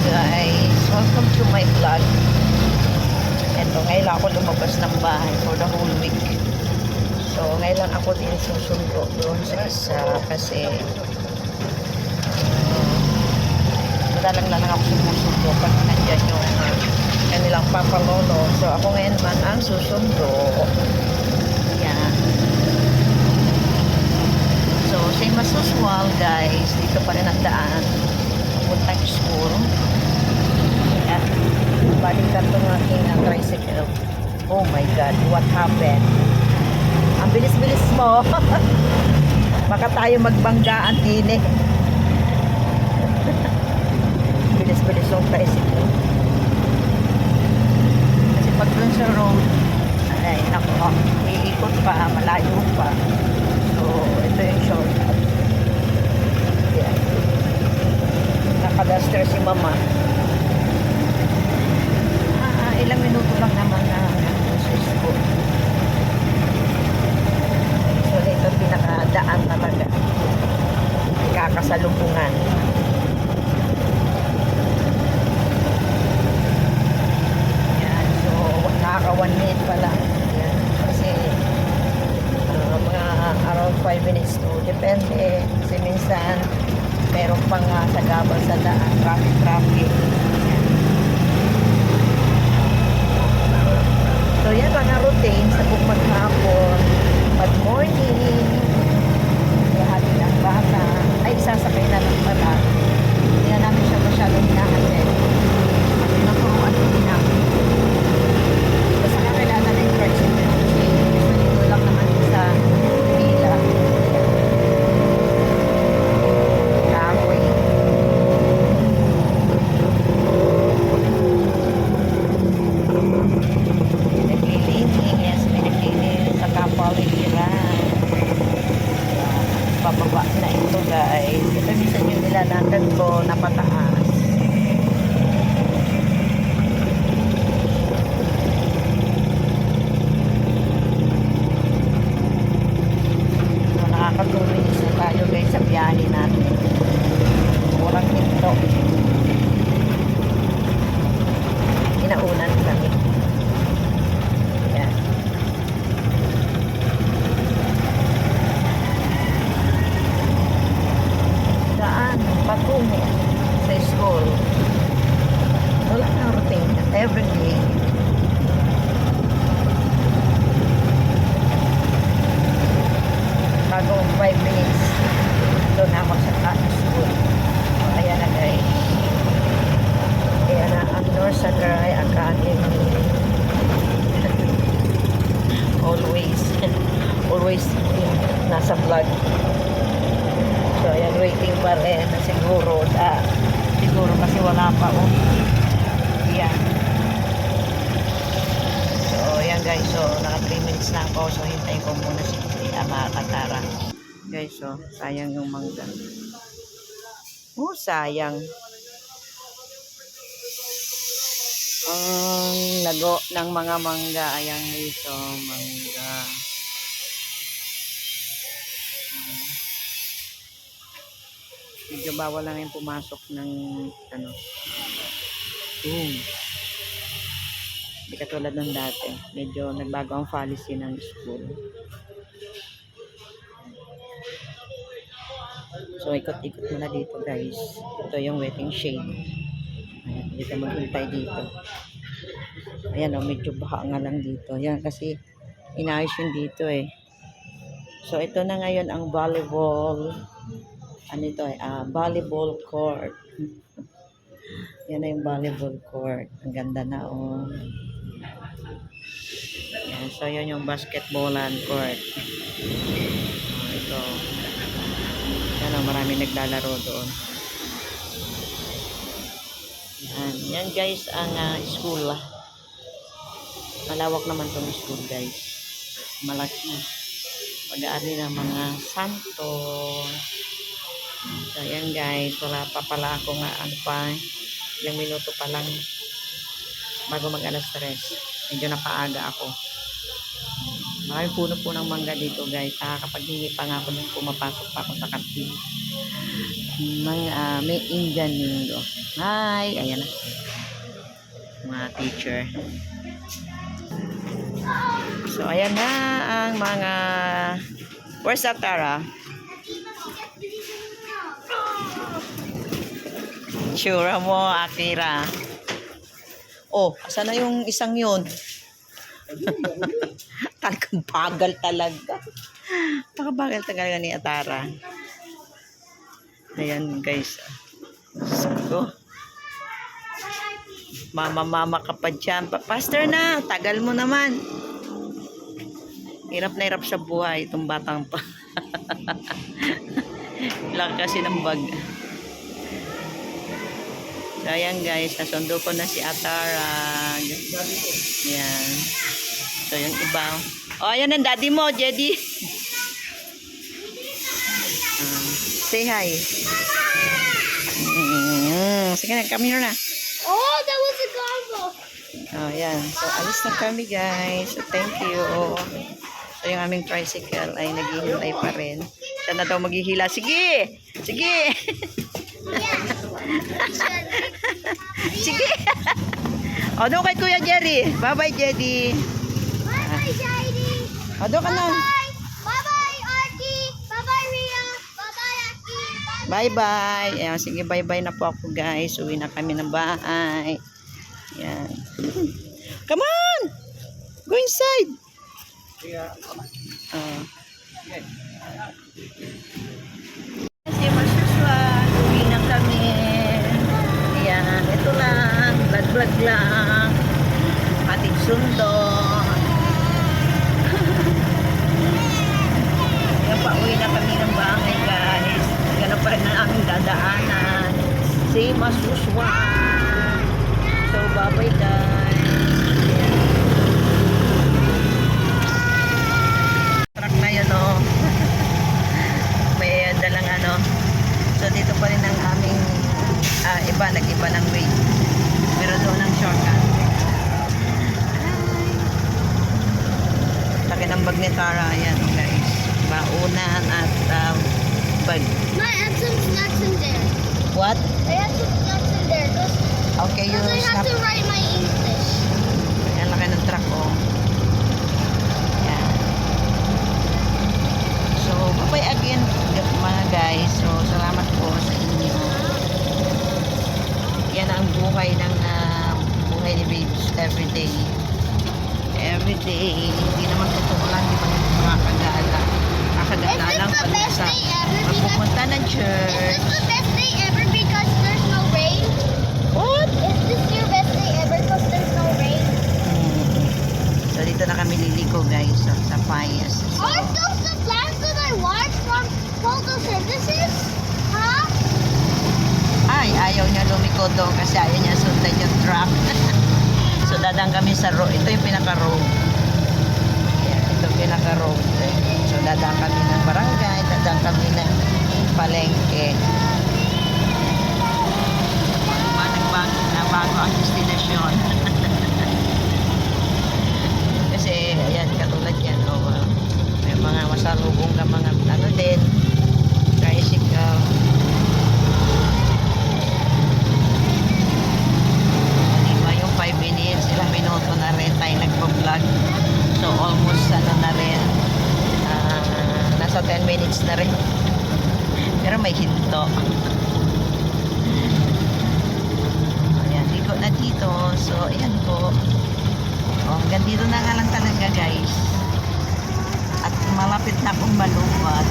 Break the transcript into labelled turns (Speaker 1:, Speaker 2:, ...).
Speaker 1: Guys, welcome to my vlog. Ito, ngayon lang ako lumabas ng bahay for the whole week. So, ngayon lang ako din susundo doon sa isa kasi madalang lang ako sumusundo pag nandyan yung kanilang papalolo. So, ako ngayon man ang susundo. Yan. So, same as usual guys. Dito pa rin ang daan. Puntang school. Yan. Balikan itong aking tricycle. Oh my God, what happened? Ang bilis-bilis mo. Baka tayo magbanggaan din eh. Bilis-bilis yung tricycle. Kasi pag dun sa road, ay nako, iikot pa, malayo pa. So, ito yung shortcut. Yan. Nakadaster si mama. Ilang minuto lang naman na sa school. So, ito pinakadaan talaga. Kakasalubungan. Yan. So, nakaka 1 minute pa lang. Yan. Kasi, mga around 5 minutes to. Depende. Kasi minsan, meron pang sagabal sa daan. Traffic. So, yan mga routine sa buong maghapon. Good morning. Lahat ng bata. Ay, sasakay na lang pala. Hindi na namin siya masyadong hinahatid. Nakuruan din namin. Basta na kailangan na yung tricycle. Kasi dito lang naman sa pila. Halfway. Bababa na ito guys. Ito minsan yung nilalakad ko na pataas. So, nakakatuloy na tayo guys sa biyahe natin. Walang hinto. Inaunan kami. Yan. Patungo sa school. Wala na routine. Every day. Bago 5 minutes doon ako sa school. Ayan na guys. Ayan na ang North Sagray Academy. always nasa vlog. So, ayan, waiting pa rin. Siguro kasi wala pa. Oh. Ayan. So, ayan guys. So, naka 3 minutes na ako. So, hintayin ko muna si mga katara. Guys, so, sayang yung mangga. Oh, sayang. Ang lago ng mga mangga. Ayan dito, mangga. Medyo bawal lang yung pumasok ng boom. Hindi katulad ng dati. Medyo nagbago ang policy ng school. So, ikot-ikot muna dito guys. Ito yung waiting shade. Ayan, dito maghintay dito. Ayan o, medyo baha nga lang dito. Yan kasi inayos yun dito eh. So, ito na ngayon ang volleyball. Ano ito eh? Volleyball court. Yan na yung volleyball court. Ang ganda na oh. Yan. So, yan yung basketballan court. Ito. Yan oh, marami naglalaro doon. Yan. Yan guys ang school. Malawak naman itong school guys. Malaki. Pag-aari ng mga santos. So, ayan guys, wala pa pala ako nga ilang minuto pa lang bago mag alas 3. Medyo napaaga ako. Maraming puno po ng mangga dito guys. Nakakapaghingi pa nga ako nung pumapasok pa ako sa kantin. may Indian Mingo. Hi, ayan na. Mga teacher. So, ayan na ang mga... Where's Atara? Sure mo, Akira. Oh, asan na yung isang yun? Talagang bagal talaga. Pakabagal talaga ni Atara. Ayan guys. So, mama ka pa dyan. Pastor na, tagal mo naman. Hirap na hirap sa buhay itong batang pa. Laki kasi ng bag. So, ayan guys, nasundo ko na si Atara. Ayan. So, yung iba. Oh, ayan ang daddy mo, Jedy. Say hi. Sige na, come here na.
Speaker 2: Oh, that was a combo.
Speaker 1: Oh, ayan. So, alis na kami guys. So, thank you. So, yung aming tricycle ay naghihilay pa rin. Siya na daw maghihila. Sige! Sige! Sige! O, doon kay Kuya Jerry. Bye-bye, Jerry.
Speaker 2: Bye-bye, Shiny.
Speaker 1: O, doon ka na.
Speaker 2: Bye-bye, Archie. Bye-bye, Ria. Bye-bye, Archie.
Speaker 1: Bye-bye. Ayan, sige, bye-bye na po ako, guys. Uwi na kami ng bahay. Ayan. Come on! Go inside. Kasi masuswag. Uwi na kami. Ayan, ito lang. Vlog-vlog lang. Hatid sundo. Ayan, pauwi na kami ng bahay, guys. Ganun pa rin ang aming dadaanan. Same as usual. So, bye-bye, guys. Ayan. Truck na yun, oh. May dalang ano. So, dito pa rin ang aming nag-iba ng way. Pero doon ang shortcut. Laki ng bag ni Tara. Ayan, guys. Baunan at bag.
Speaker 2: I have some snacks in there.
Speaker 1: What?
Speaker 2: I have some snacks in there.
Speaker 1: Okay, you
Speaker 2: Because I have
Speaker 1: snap.
Speaker 2: to write my English.
Speaker 1: Ayan, laki ng truck, oh. Ayan. So, bye-bye again, mga guys. So, salamat po sa inyo. Yan ang buhay ng buhay ni Babes everyday. Everyday. Hindi naman totoo lang, di ba makakagala. Nakakagala lang pag nasa magpupunta ng
Speaker 2: Is
Speaker 1: church.
Speaker 2: this the best day ever because there's no rain?
Speaker 1: What?
Speaker 2: Is this your best day ever because there's no rain?
Speaker 1: So, dito na kami liliko, guys. So, sa Payas. So,
Speaker 2: Aren't those the plants that I watched from photosynthesis? Huh?
Speaker 1: ay, ayaw niya lumiko doon kasi ayaw niya sundan yung truck. So, dadang kami sa road. Ito yung pinaka-road. Ayan, ito yung pinaka-road. So, dadang kami ng barangay, dadang kami ng palengke. Nagbago ang destinasyon. Kasi, ayan, katulad yan. Oh, may mga masalubong ka mga ano din. Tricycle. Yung 5 minutes, ilang minuto na rin tayo nagpo-vlog. So, almost ano na rin. Nasa 10 minutes na rin. Pero may hinto. Ayan, liko na dito. So, ayan po. Oh, hanggang dito na nga lang talaga, guys. At malapit na akong malubat.